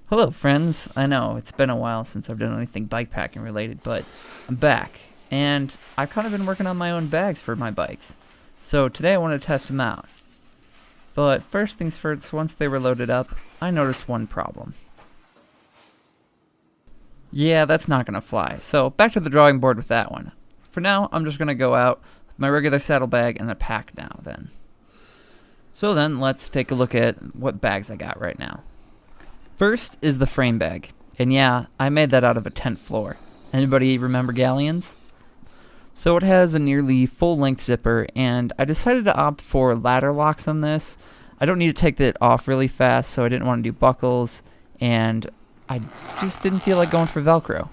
Hello friends, I know it's been a while since I've done anything bikepacking related, but I'm back, and I've kind of been working on my own bags for my bikes. So today I want to test them out. But first things first, once they were loaded up, I noticed one problem. Yeah, that's not going to fly, so back to the drawing board with that one. For now, I'm just going to go out with my regular saddlebag and a pack now then. So then, let's take a look at what bags I got right now. First is the frame bag, and yeah, I made that out of a tent floor. Anybody remember galleons? So it has a nearly full-length zipper, and I decided to opt for ladder locks on this. I don't need to take that off really fast, so I didn't want to do buckles, and I just didn't feel like going for Velcro.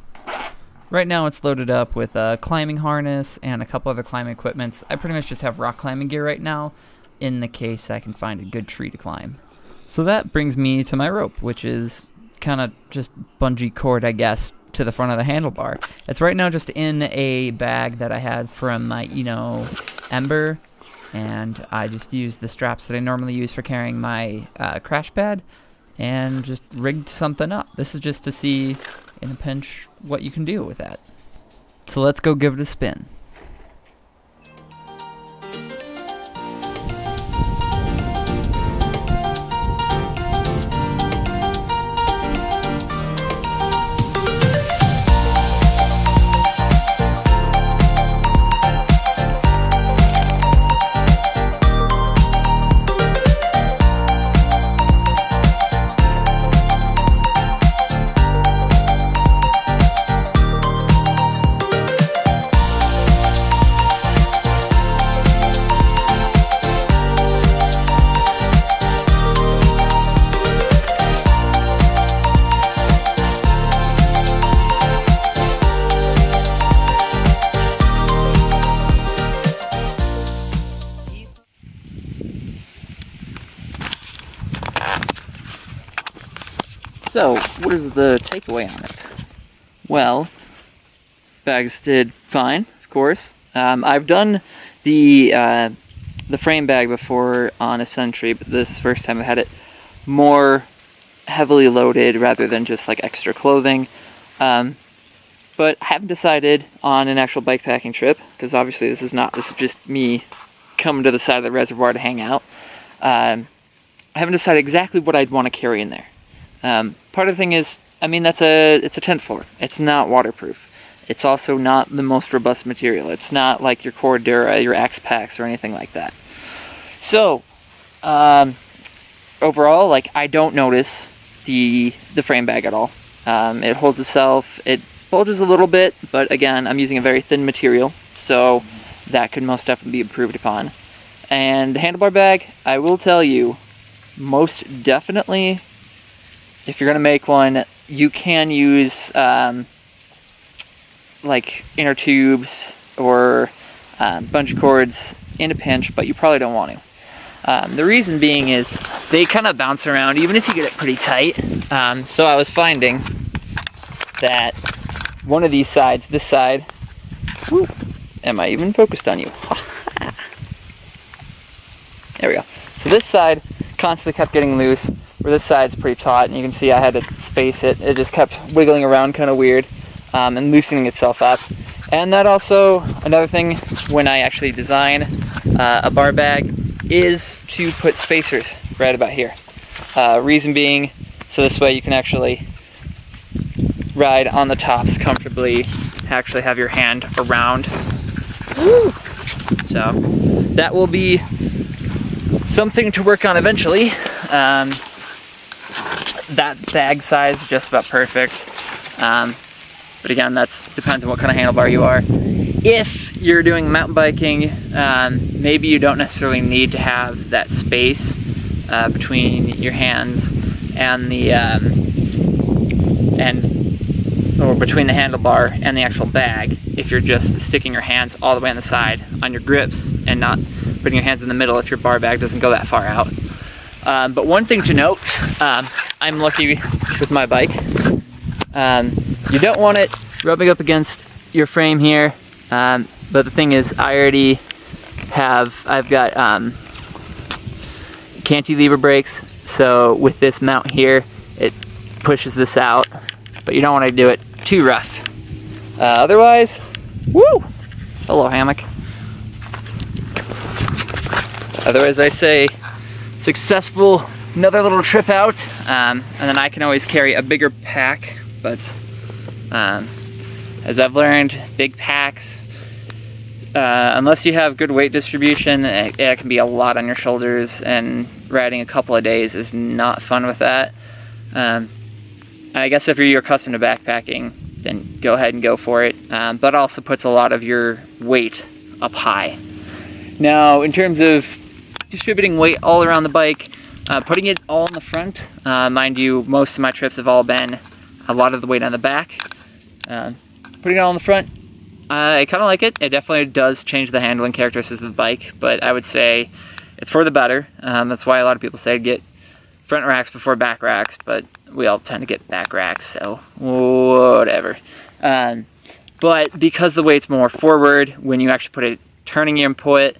Right now it's loaded up with a climbing harness and a couple other climbing equipments. I pretty much just have rock climbing gear right now, in the case I can find a good tree to climb. So that brings me to my rope, which is kind of just bungee cord, I guess, to the front of the handlebar. It's right now just in a bag that I had from my Ember, and I just used the straps that I normally use for carrying my crash pad, and just rigged something up. This is just to see, in a pinch, what you can do with that. So let's go give it a spin. So, what is the takeaway on it? Well, bags did fine, of course. I've done the frame bag before on a Sentry, but this first time I had it more heavily loaded rather than just like extra clothing. But I haven't decided on an actual bikepacking trip, because obviously this is just me coming to the side of the reservoir to hang out. I haven't decided exactly what I'd want to carry in there. Part of the thing is, it's a tent floor. It's not waterproof. It's also not the most robust material. It's not like your Cordura, your X-Packs, or anything like that. So, overall, I don't notice the frame bag at all. It holds itself. It bulges a little bit, but again, I'm using a very thin material, so that could most definitely be improved upon. And the handlebar bag, I will tell you, most definitely, if you're going to make one, you can use inner tubes or bungee cords in a pinch, but you probably don't want to. The reason being is they kind of bounce around even if you get it pretty tight. So I was finding that one of these sides, this side, whoo, am I even focused on you? There we go. So this side constantly kept getting loose, where this side's pretty taut, and you can see I had to space it. It just kept wiggling around kind of weird and loosening itself up. And that also, another thing when I actually design a bar bag is to put spacers right about here. Reason being, so this way you can actually ride on the tops comfortably, actually have your hand around. Woo! So that will be something to work on eventually. That bag size is just about perfect. But again, that depends on what kind of handlebar you are. If you're doing mountain biking, maybe you don't necessarily need to have that space between your hands and or between the handlebar and the actual bag, if you're just sticking your hands all the way on the side on your grips and not putting your hands in the middle if your bar bag doesn't go that far out. But one thing to note, I'm lucky with my bike. You don't want it rubbing up against your frame here, but the thing is, I've got cantilever brakes, so with this mount here, it pushes this out, but you don't want to do it too rough. Otherwise, woo! Hello, hammock. Otherwise, I say successful, another little trip out, and then I can always carry a bigger pack, but as I've learned, big packs, unless you have good weight distribution, it can be a lot on your shoulders, and riding a couple of days is not fun with that. I guess if you're accustomed to backpacking, then go ahead and go for it, but it also puts a lot of your weight up high. Now, in terms of distributing weight all around the bike, putting it all in the front, mind you, most of my trips have all been a lot of the weight on the back. Putting it all in the front, I kind of like it. It definitely does change the handling characteristics of the bike, but I would say it's for the better. That's why a lot of people say get front racks before back racks, but we all tend to get back racks, so whatever. But because the weight's more forward, when you actually put a turning input,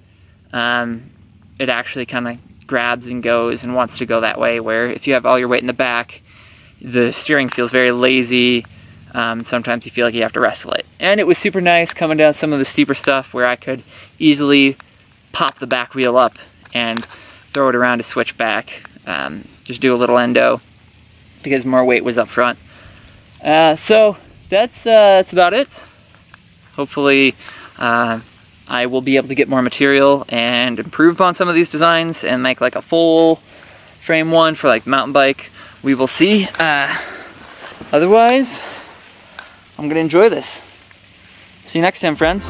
it actually kind of grabs and goes and wants to go that way, where if you have all your weight in the back, the steering feels very lazy. Sometimes you feel like you have to wrestle it. And it was super nice coming down some of the steeper stuff where I could easily pop the back wheel up and throw it around to switch back. Just do a little endo because more weight was up front. So that's about it. Hopefully I will be able to get more material and improve upon some of these designs and make like a full frame one for like mountain bike. We will see. Otherwise, I'm gonna enjoy this. See you next time, friends.